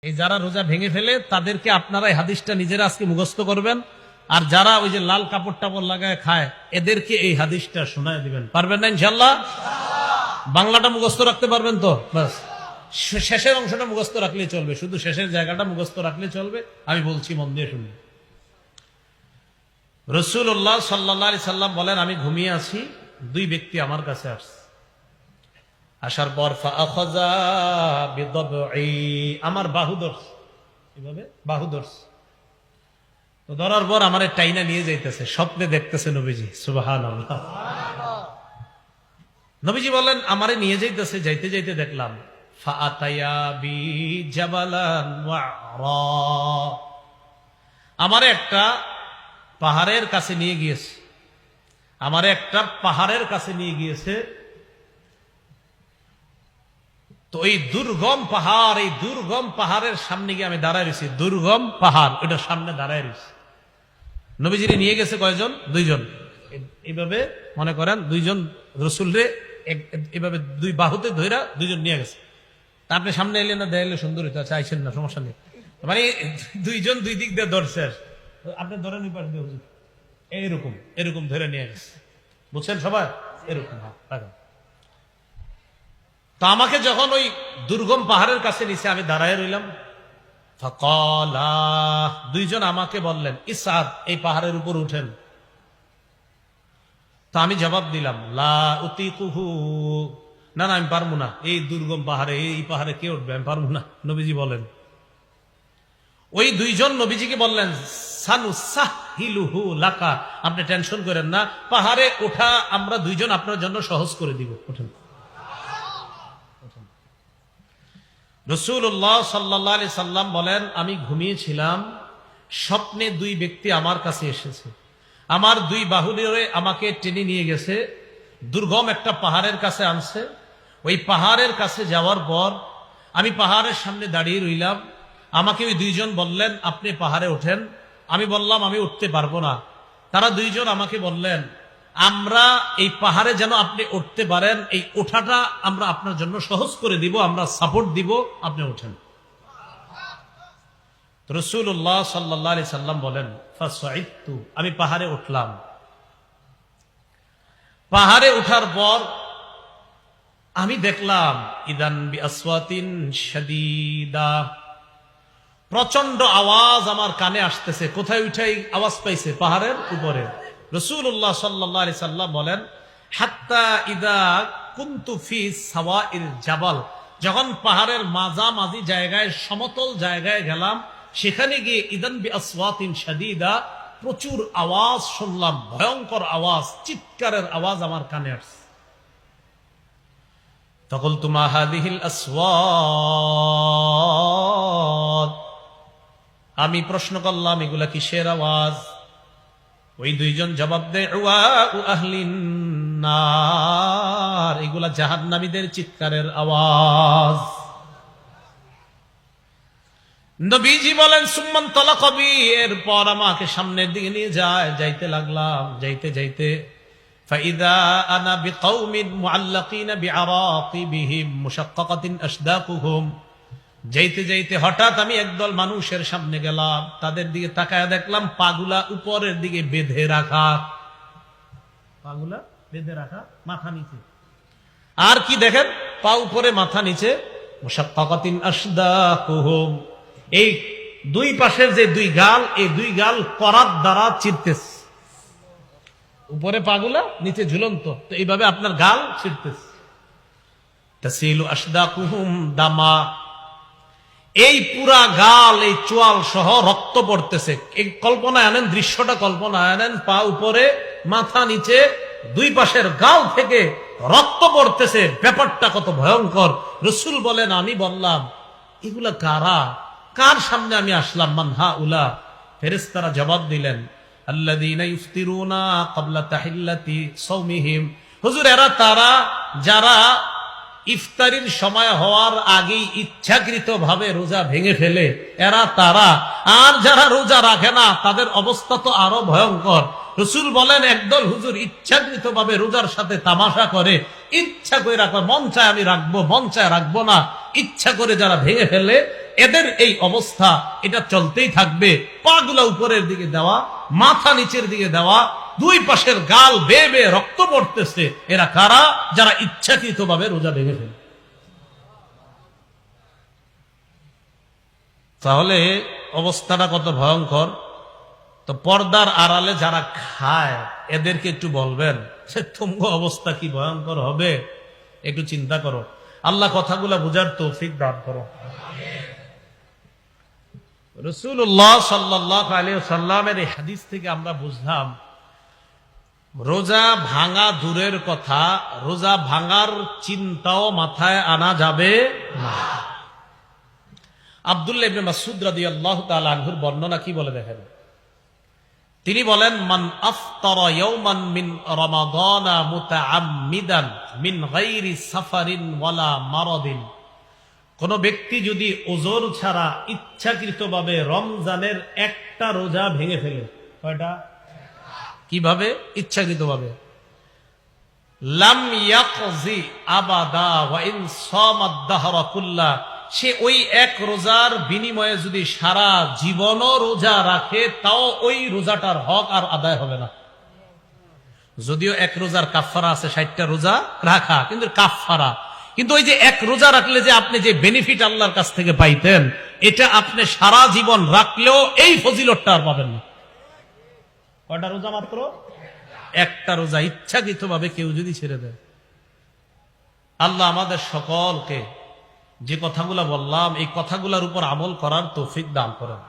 এই যারা রোজা ভেঙে ফেলে তাদেরকে আপনারা এই হাদিসটা নিজেরা আজকে মুখস্থ করবেন, আর যারা ওই যে লাল কাপড় টাপড় লাগায় খায় এদেরকে এই হাদিসটা শোনায় দিবেন। পারবেন না ইনশাল্লাহ? বাংলাটা মুখস্থ রাখতে পারবেন তো? বাস শেষের অংশটা মুখস্থ রাখলেই চলবে, শুধু শেষের জায়গাটা মুখস্থ রাখলে চলবে। আমি বলছি, মন দিয়ে শুনুন। রাসূলুল্লাহ সাল্লাল্লাহু আলাইহি সাল্লাম বলেন, আমি ঘুমিয়ে আছি, দুই ব্যক্তি আমার কাছে আসছে। আসার পর ফাআখাযা বিদবঈ, আমার বাহু ধরছে, এভাবে বাহু ধরছে। তো ধরার পর আমার টাইনা নিয়ে যাইতেছে, স্বপ্নে দেখতেছে নবীজি। সুবহানাল্লাহ। নবীজি বলেন, আমারে নিয়ে যাইতেছে, যাইতে যাইতে দেখলাম ফাআতায়া বি জাবালান ওয়া'রা, আমারে একটা পাহাড়ের কাছে নিয়ে গিয়েছে, আমারে একটা পাহাড়ের কাছে নিয়ে গিয়েছে। তো এই দুর্গম পাহাড়, এই দুর্গম পাহাড়ের সামনে গিয়ে আমি দাঁড়ায় রয়েছি। দুর্গম পাহাড়, ওটার সামনে দাঁড়ায় রয়েছি। নবীজিরে নিয়ে গেছে কয়জন? দুইজন। এইভাবে মনে করেন দুইজন রসুলরে এইভাবে দুই বাহুতে ধইরা দুইজন নিয়ে গেছে। তা আপনি সামনে এলে না দেয়ালে সুন্দর হইতো, আচ্ছা আইসেন না, সমস্যা নেই। মানে দুইজন দুই দিক দিয়ে ধরছে, আপনি ধরেন ওই পাশ দিয়ে হুজুর, এইরকম এরকম ধরে নিয়ে গেছে। বুঝছেন সবাই? এরকম রাখেন। তো আমাকে যখন ওই দুর্গম পাহাড়ের কাছে নিচে আমি দাঁড়ায় রইলাম, ফাকালা, দুইজন আমাকে বললেন, ইসআদ, এই পাহাড়ের উপর উঠেন। তো আমি জবাব দিলাম, লা উতিকুহু, না না আমি পারবো না, এই দুর্গম পাহাড়ে, এই পাহাড়ে কে উঠবে, আমি পারবো না। নবীজি বলেন, ওই দুইজন নবীজিকে বললেন, সানুসাহিলুহু লাকা, আপনি টেনশন করেন না, পাহাড়ে ওঠা আমরা দুইজন আপনার জন্য সহজ করে দিব, ওঠেন। রাসূলুল্লাহ সাল্লাল্লাহু আলাইহি সাল্লাম বলেন, আমি ঘুমিয়েছিলাম, স্বপ্নে দুই ব্যক্তি আমার কাছে এসেছে, আমার দুই বাহু ধরে আমাকে টেনে নিয়ে গেছে, দুর্গম একটা পাহাড়ের কাছে আনছে। ওই পাহাড়ের কাছে যাওয়ার পর আমি পাহাড়ের সামনে দাঁড়িয়ে রইলাম। আমাকে ওই দুইজন বললেন, আপনি পাহাড়ে ওঠেন। আমি বললাম, আমি উঠতে পারবো না। তারা দুইজন আমাকে বললেন, আমরা এই পাহাড়ে যেন আপনি উঠতে পারেন, এই ওঠাটা আমরা আপনার জন্য সহজ করে দিব, আমরা সাপোর্ট দিব, আপনি ওঠেন। রাসূলুল্লাহ সাল্লাল্লাহু আলাইহি সাল্লাম বলেন, ফাসাইদতু, আমি পাহাড়ে উঠলাম। পাহাড়ে ওঠার পর আমি দেখলাম, ইদান বিআসওয়াতিন শাদীদা, প্রচন্ড আওয়াজ আমার কানে আসতেছে। কোথায় উঠাই আওয়াজ পাইছে? পাহাড়ের উপরে। রাসূলুল্লাহ সাল্লাল্লাহু আলাইহি সাল্লাম বলেন, হাত্তা ইদা কুনতু ফি সাওয়াইল জাবাল, যখন পাহাড়ের মাঝামাঝি জায়গায়, সমতল জায়গায় গেলাম, সেখানে গিয়ে ইদান বিআসওয়াতিন শাদীদা, প্রচুর আওয়াজ শুনলাম, ভয়ঙ্কর আওয়াজ, চিৎকারের আওয়াজ আমার কানে আসছে। ফাকুলতু মা হাযিহিল আসওয়াত, আমি প্রশ্ন করলাম, এগুলা কিসের আওয়াজ? ওই দুইজন জবাব দেয়, ওয়াউ আহলিন নার, এগুলা জাহান্নামীদের চিৎকারের আওয়াজ। নবীজি বলেন, সুম্মান তালাকা বি, এরপর আমাকে সামনের দিকে নিয়ে যায়, যাইতে লাগলাম, যাইতে যাইতে ফাইদা আনা বিকাউমিন মুআল্লাকিনা বিআরাকিবিহিম মুশাক্কাকাতিন আশদাকুহুম, যাইতে যাইতে হঠাৎ আমি একদল মানুষের সামনে গেলাম, তাদের দিকে তাকায় দেখলাম পাগুলা উপরের দিকে বেঁধে রাখা, পাগুলা বেঁধে রাখা, মাথা নিচে। আর কি দেখেন? পা উপরে মাথা নিচে, মুশাক্কাকাতিন আশদাকুহুম, এই দুই পাশের যে দুই গাল, এই দুই গাল করাত দ্বারা চিরতেছে, উপরে পাগুলা, নিচে ঝুলন্ত, তো এইভাবে আপনার গাল ছিঁড়তেছে। তাসিলু আশদাকুহুম দামা, এই পুরা গাল, এই চোয়াল সহ রক্ত পড়তেছে। এই কল্পনা আনেন, দৃশ্যটা কল্পনা আনেন, পা উপরে মাথা নিচে, দুই পাশের গাল থেকে রক্ত পড়তেছে, ব্যাপারটা কত ভয়ঙ্কর। রাসূল বলেন, আমি বললাম, এগুলা কারা, কার সামনে আমি আসলাম? মান হাউলা, ফেরেশতারা জবাব দিলেন, আল্লাযীনা ইফতিরুনা ক্বাবলা তাহিল্লাতি সাওমিহিম, হুজুর এরা তারা যারা ইফতারির সময় হওয়ার আগেই ইচ্ছাকৃত ভাবে রোজা ভেঙে ফেলে, এরা তারা। আর যারা রোজা রাখে না, তাদের অবস্থা তো আরো ভয়ঙ্কর। রাসূল বলেন একদল হুজুর ইচ্ছাকৃতভাবে রোজার সাথে তামাশা করে, ইচ্ছা করে রাখবে, মন চায় আমি রাখবো, মন চায় রাখবো না, ইচ্ছা করে যারা ভেঙে ফেলে এদের এই অবস্থা, এটা চলতেই থাকবে। পাগুলা উপরের দিকে দেওয়া, মাথা নিচের দিকে দেওয়া, দুই পাশের গাল বেয়ে বেয়ে রক্ত পড়তেছে। এরা কারা? যারা ইচ্ছাকৃতভাবে রোজা ভেঙে ফেলে। তাহলে অবস্থাটা কত ভয়ঙ্কর। তো পর্দার আড়ালে যারা খায় এদেরকে একটু বলবেন সে তুঙ্গ অবস্থা কি ভয়ঙ্কর হবে, একটু চিন্তা করো। আল্লাহ কথাগুলা বুঝার তৌফিক দান করো। রাসূলুল্লাহ সাল্লাল্লাহু আলাইহি ওয়াসাল্লামের এই হাদিস থেকে আমরা বুঝলাম রোজা ভাঙা দূরের কথা, রোজা ভাঙার চিন্তাও মাথায় আনা যাবে না। আব্দুল্লাহ ইবনে মাসউদ রাদিয়াল্লাহু তাআলা আনহুর বর্ণনা কি বলে দেখেন। তিনি বলেন, মান আফতারা ইয়াওমান মিন রমাদানা মুতাআম্মিদান মিন গায়রি সাফারিন ওয়ালা মারাদিন, কোন ব্যক্তি যদি ওযর ছাড়া ইচ্ছাকৃতভাবে রমজানের একটা রোজা ভেঙে ফেলে, কয়টা? কিভাবে? ইচ্ছাকৃতভাবে। লাম ইয়াকজি আবাদা ওয়া ইন সামাদ দাহরা কুল্লা, সে ওই এক রোজার বিনিময়ে যদি সারা জীবনও রোজা রাখে তাও ওই রোজাটার হক আর আদায় হবে না। যদিও এক রোজার কাফফারা আছে, 60টা রোজা রাখা, কিন্তু কাফফারা। কিন্তু ওই যে এক রোজা রাখলে যে আপনি যে বেনিফিট আল্লাহর কাছ থেকে পাইতেন, এটা আপনি সারা জীবন রাখলেও এই ফজিলতটা আর পাবেন না। কয়টা রোজা? মাত্র একটা রোজা ইচ্ছাকৃতভাবে কেউ যদি ছেড়ে দেয়। আল্লাহ আমাদের সকলকে যে কথাগুলা বললাম এই কথাগুলোর উপর আমল করার তৌফিক দান করেন।